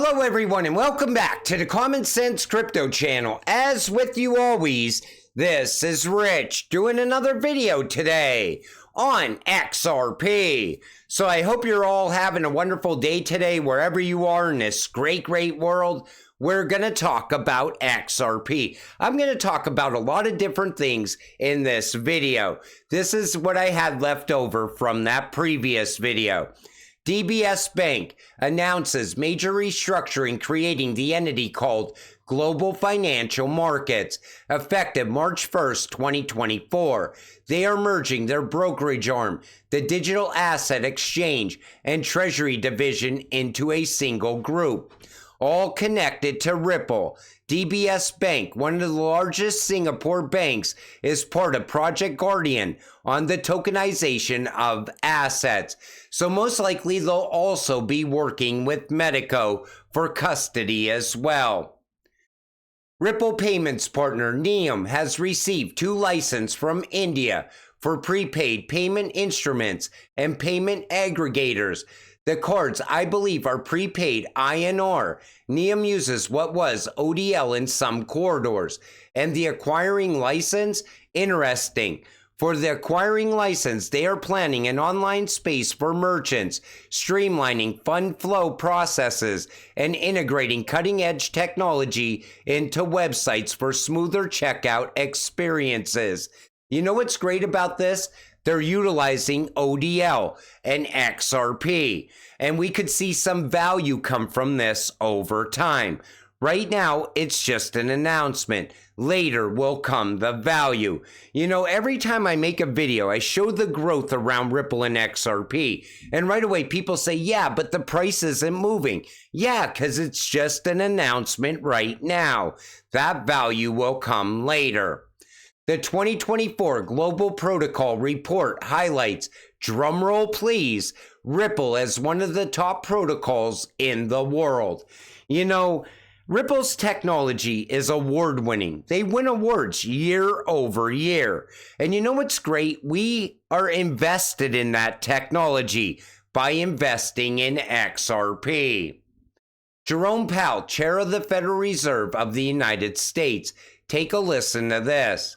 Hello everyone and welcome back to the Common Sense Crypto channel. As with you always, this is Rich doing another video today on XRP. So I hope you're all having a wonderful day today wherever you are in this great world. We're going to talk about XRP. I'm going to talk about a lot of different things in this video. This is what I had left over from that previous video. DBS Bank announces major restructuring, creating the entity called Global Financial Markets, effective March 1st, 2024. They are merging their brokerage arm, the digital asset exchange, and treasury division into a single group, all connected to Ripple. DBS Bank, one of the largest Singapore banks, is part of Project Guardian on the tokenization of assets. So most likely they'll also be working with Medico for custody as well. Ripple payments partner Neum has received 2 licenses from India for prepaid payment instruments and payment aggregators. The cards, I believe, are prepaid INR. Neum uses what was ODL in some corridors. And the acquiring license? Interesting. For the acquiring license, they are planning an online space for merchants, streamlining fund flow processes, and integrating cutting-edge technology into websites for smoother checkout experiences. You know what's great about this? They're utilizing ODL and XRP, and we could see some value come from this over time. Right now, it's just an announcement. Later will come the value. You know, every time I make a video, I show the growth around Ripple and XRP. And right away, people say, yeah, but the price isn't moving. Yeah, because it's just an announcement right now. That value will come later. The 2024 Global Protocol Report highlights, drumroll please, Ripple as one of the top protocols in the world. You know, Ripple's technology is award-winning. They win awards year over year. And you know what's great? We are invested in that technology by investing in XRP. Jerome Pal, Chair of the Federal Reserve of the United States. Take a listen to this.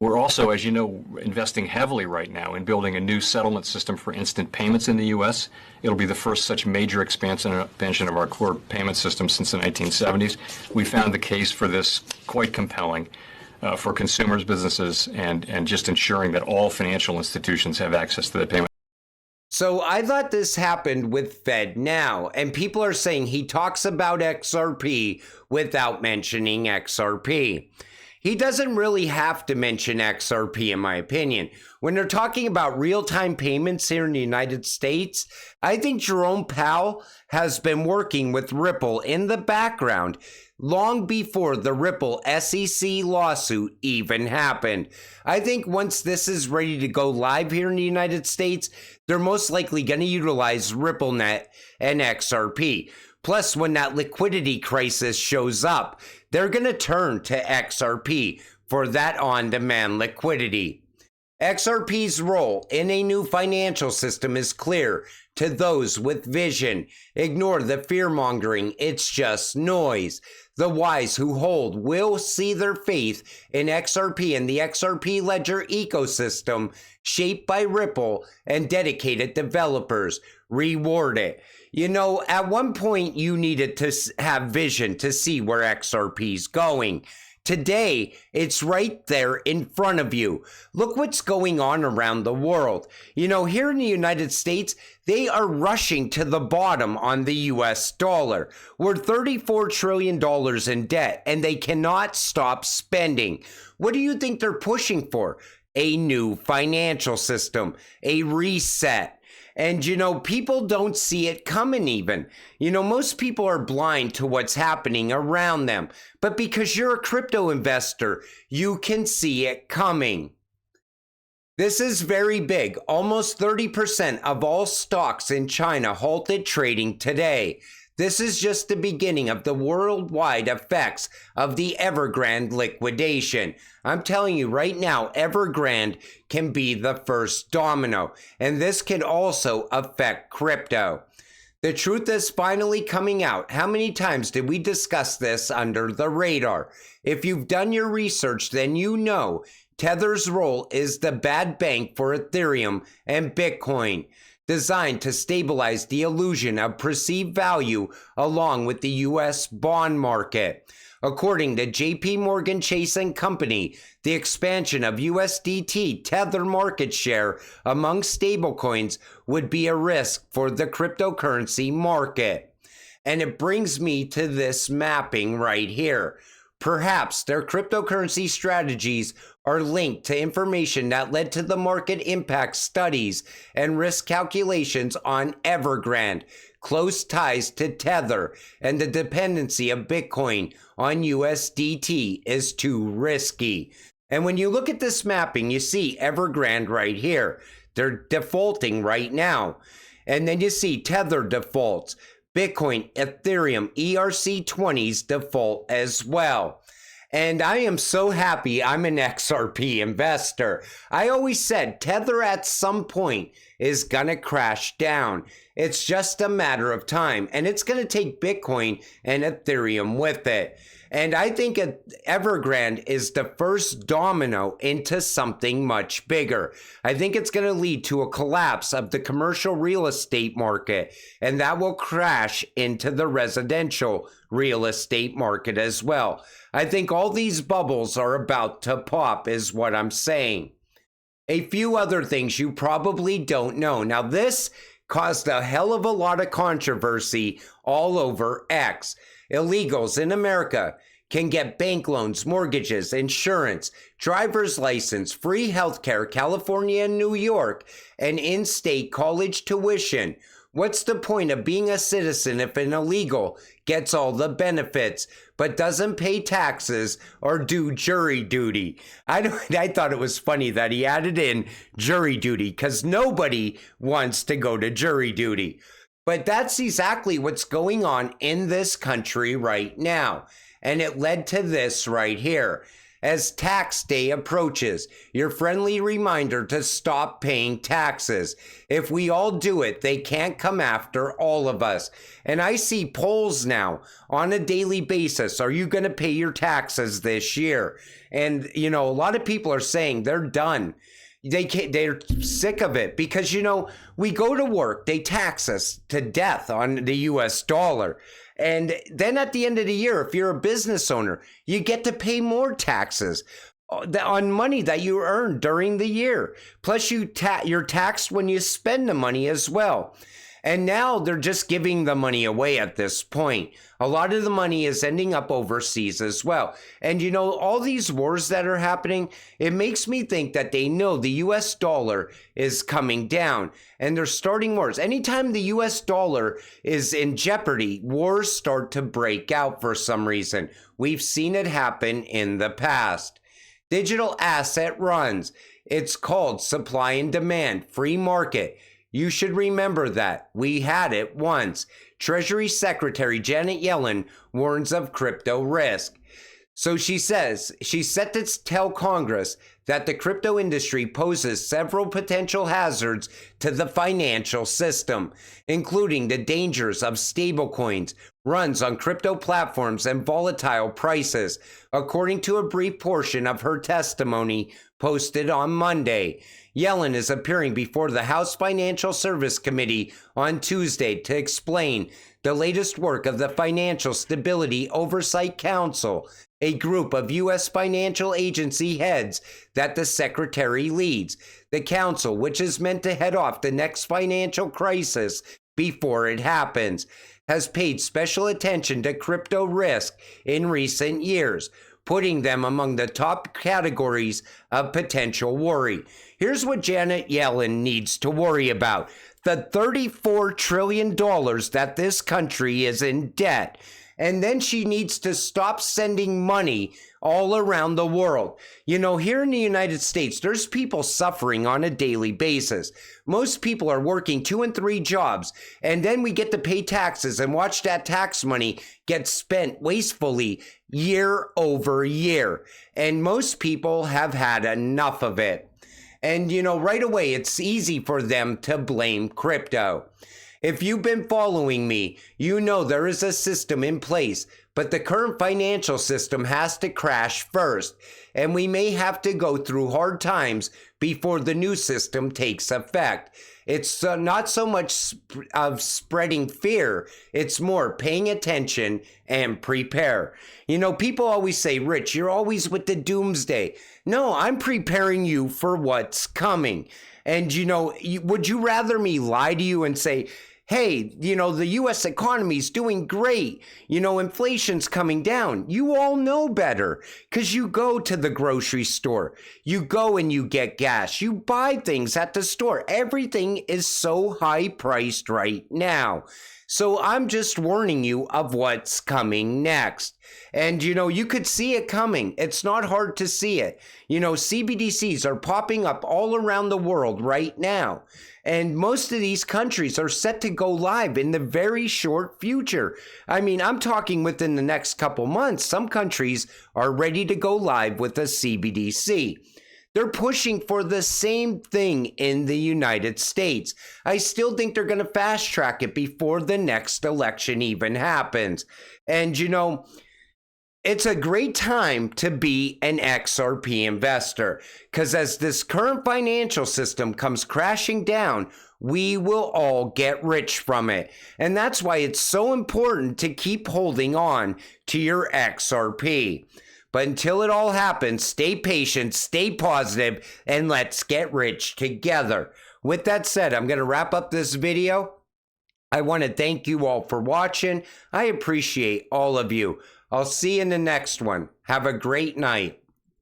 We're also, as you know, investing heavily right now in building a new settlement system for instant payments in the U.S. It'll be the first such major expansion of our core payment system since the 1970s. We found the case for this quite compelling for consumers, businesses, and just ensuring that all financial institutions have access to the payment. So I thought this happened with FedNow, and people are saying he talks about XRP without mentioning XRP. He doesn't really have to mention XRP, in my opinion. When they're talking about real-time payments here in the United States, I think Jerome Pal has been working with Ripple in the background long before the Ripple SEC lawsuit even happened. I think once this is ready to go live here in the United States, they're most likely going to utilize RippleNet and XRP. Plus, when that liquidity crisis shows up, they're going to turn to XRP for that on-demand liquidity. XRP's role in a new financial system is clear to those with vision. Ignore the fear-mongering, it's just noise. The wise who hold will see their faith in XRP and the XRP ledger ecosystem shaped by Ripple and dedicated developers reward it. You know, at one point you needed to have vision to see where XRP's going. Today, it's right there in front of you. Look what's going on around the world. You know, here in the United States, they are rushing to the bottom on the US dollar. We're $34 trillion in debt, and they cannot stop spending. What do you think they're pushing for? A new financial system, a reset. And, you know, people don't see it coming even. You know, most people are blind to what's happening around them. But because you're a crypto investor, you can see it coming. This is very big. Almost 30% of all stocks in China halted trading today. This is just the beginning of the worldwide effects of the Evergrand liquidation. I'm telling you right now, Evergrand can be the first domino, and this can also affect crypto. The truth is finally coming out. How many times did we discuss this under the radar? If you've done your research, then you know Tether's role is the bad bank for Ethereum and Bitcoin, designed to stabilize the illusion of perceived value along with the US bond market. According to JP Morgan Chase and Company, the expansion of USDT Tether market share among stablecoins would be a risk for the cryptocurrency market. And it brings me to this mapping right here. Perhaps their cryptocurrency strategies are linked to information that led to the market impact studies and risk calculations on Evergrand, close ties to Tether, and the dependency of Bitcoin on USDT is too risky. And when you look at this mapping, you see Evergrand right here. They're defaulting right now. And then you see Tether defaults. Bitcoin, Ethereum, ERC20s default as well. And I am so happy I'm an XRP investor. I always said Tether at some point is gonna crash down. It's just a matter of time, and it's gonna take Bitcoin and Ethereum with it. And I think Evergrande is the first domino into something much bigger. I think it's going to lead to a collapse of the commercial real estate market, and that will crash into the residential real estate market as well. I think all these bubbles are about to pop, is what I'm saying. A few other things you probably don't know. Now, this caused a hell of a lot of controversy all over X. Illegals in America can get bank loans, mortgages, insurance, driver's license, free healthcare, California and New York, and in-state college tuition. What's the point of being a citizen if an illegal gets all the benefits but doesn't pay taxes or do jury duty? I thought it was funny that he added in jury duty because nobody wants to go to jury duty. But that's exactly what's going on in this country right now. And it led to this right here. As tax day approaches, your friendly reminder to stop paying taxes. If we all do it, they can't come after all of us. And I see polls now on a daily basis. Are you going to pay your taxes this year? And, you know, a lot of people are saying they're done. They're sick of it because, you know, we go to work, they tax us to death on the US dollar. And then at the end of the year, if you're a business owner, you get to pay more taxes on money that you earned during the year. Plus you're taxed when you spend the money as well. And now they're just giving the money away at this point. A lot of the money is ending up overseas as well. And you know, all these wars that are happening, it makes me think that they know the US dollar is coming down and they're starting wars. Anytime the US dollar is in jeopardy, wars start to break out for some reason. We've seen it happen in the past. Digital asset runs. It's called supply and demand, free market. You should remember that. We had it once. Treasury Secretary Janet Yellen warns of crypto risk. So she says she's set to tell Congress that the crypto industry poses several potential hazards to the financial system, including the dangers of stablecoins, runs on crypto platforms, and volatile prices, according to a brief portion of her testimony posted on Monday. Yellen is appearing before the House Financial Service Committee on Tuesday to explain the latest work of the Financial Stability Oversight Council, a group of U.S. financial agency heads that the secretary leads. The council, which is meant to head off the next financial crisis before it happens, has paid special attention to crypto risk in recent years, putting them among the top categories of potential worry. Here's what Janet Yellen needs to worry about: the $34 trillion that this country is in debt. And then she needs to stop sending money all around the world. You know, here in the United States, there's people suffering on a daily basis. Most people are working 2 and 3 jobs, and then we get to pay taxes and watch that tax money get spent wastefully year over year. And most people have had enough of it. And, you know, right away, it's easy for them to blame crypto. If you've been following me, you know there is a system in place, but the current financial system has to crash first, and we may have to go through hard times before the new system takes effect. It's not so much of spreading fear, it's more paying attention and prepare. You know, people always say, Rich, you're always with the doomsday. No, I'm preparing you for what's coming. And, you know, would you rather me lie to you and say, hey, you know, the U.S. economy's doing great. You know, inflation's coming down. You all know better because you go to the grocery store. You go and you get gas. You buy things at the store. Everything is so high priced right now. So I'm just warning you of what's coming next. And, you know, you could see it coming. It's not hard to see it. You know, CBDCs are popping up all around the world right now. And most of these countries are set to go live in the very short future. I mean, I'm talking within the next couple months. Some countries are ready to go live with a CBDC. They're pushing for the same thing in the United States. I still think they're going to fast track it before the next election even happens. And, you know, it's a great time to be an XRP investor because as this current financial system comes crashing down, we will all get rich from it. And that's why it's so important to keep holding on to your XRP. But until it all happens, stay patient, stay positive, and let's get rich together. With that said, I'm going to wrap up this video. I want to thank you all for watching. I appreciate all of you. I'll see you in the next one. Have a great night.